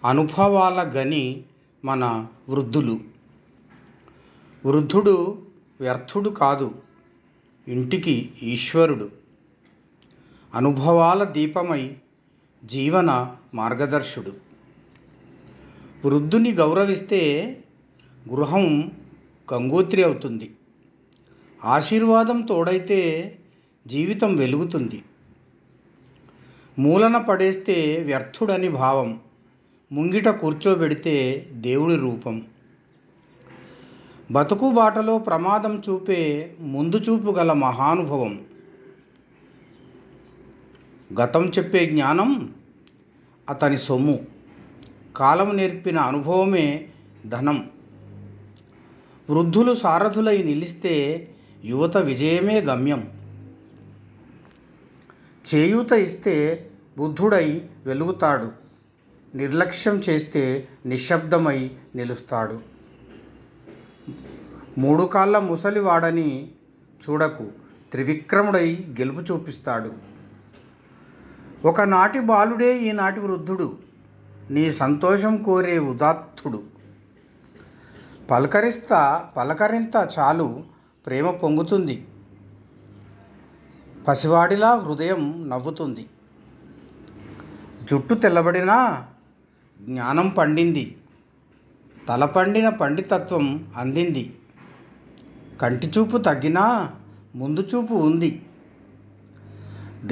అనుభవాల గని మన వృద్ధులు. వృద్ధుడు వ్యర్థుడు కాదు, ఇంటికి ఈశ్వరుడు. అనుభవాల దీపమై జీవన మార్గదర్శుడు. వృద్ధుని గౌరవిస్తే గృహం గంగోత్రి అవుతుంది. ఆశీర్వాదం తోడైతే జీవితం వెలుగుతుంది. మూలన పడేస్తే వ్యర్థుడని భావం, ముంగిట కూర్చోబెడితే దేవుడి రూపం. బతుకు బాటలో ప్రమాదం చూపే ముందు చూపు గల మహానుభవం. గతం చెప్పే జ్ఞానం అతని సొమ్ము. కాలం నేర్పిన అనుభవమే ధనం. వృద్ధులు సారథులై నిలిస్తే యువత విజయమే గమ్యం. చేయూత ఇస్తే బుద్ధుడై వెలుగుతాడు. నిర్లక్ష్యం చేస్తే నిశ్శబ్దమై నిలుస్తాడు. మూడు కాళ్ళ ముసలివాడని చూడకు, త్రివిక్రముడై గెలుపు చూపిస్తాడు. ఒకనాటి బాలుడే ఈనాటి వృద్ధుడు, నీ సంతోషం కోరే ఉదాత్తుడు. పలకరింత చాలు ప్రేమ పొంగుతుంది. పసివాడిలా హృదయం నవ్వుతుంది. జుట్టు తెల్లబడినా జ్ఞానం పండింది. తలపండిన పండితత్వం అందింది. కంటి చూపు తగ్గినా ముందు చూపు ఉంది.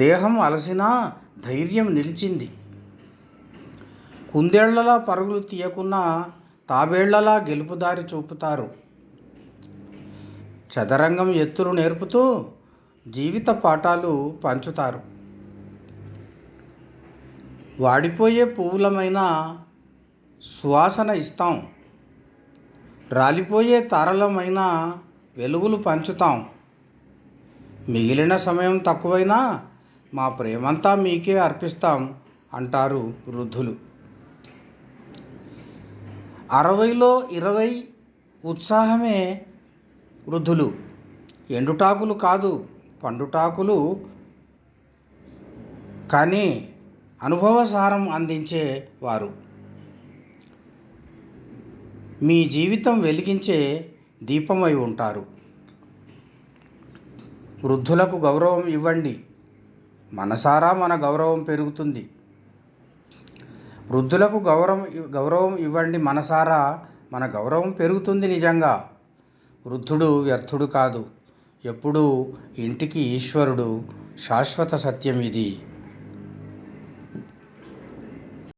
దేహం అలసినా ధైర్యం నిలిచింది. కుందేళ్లలా పరుగులు తీయకున్నా తాబేళ్లలా గెలుపుదారి చూపుతారు. చదరంగం ఎత్తులు నేర్పుతూ జీవిత పాఠాలు పంచుతారు. వాడిపోయే పువ్వులమైన సువాసన ఇస్తాం. రాలిపోయే తారలమైన వెలుగులు పంచుతాం. మిగిలిన సమయం తక్కువైనా మా ప్రేమంతా మీకే అర్పిస్తాం అంటారు వృద్ధులు. 60లో 20 ఉత్సాహమే వృద్ధులు. ఎండుటాకులు కాదు, పండుటాకులు కానీ అనుభవసారం అందించే వారు. మీ జీవితం వెలిగించే దీపమై ఉంటారు. వృద్ధులకు గౌరవం ఇవ్వండి, మనసారా మన గౌరవం పెరుగుతుంది. వృద్ధులకు గౌరవం ఇవ్వండి, మనసారా మన గౌరవం పెరుగుతుంది. నిజంగా వృద్ధుడు వ్యర్థుడు కాదు, ఎప్పుడూ ఇంటికి ఈశ్వరుడు. శాశ్వత సత్యం ఇది.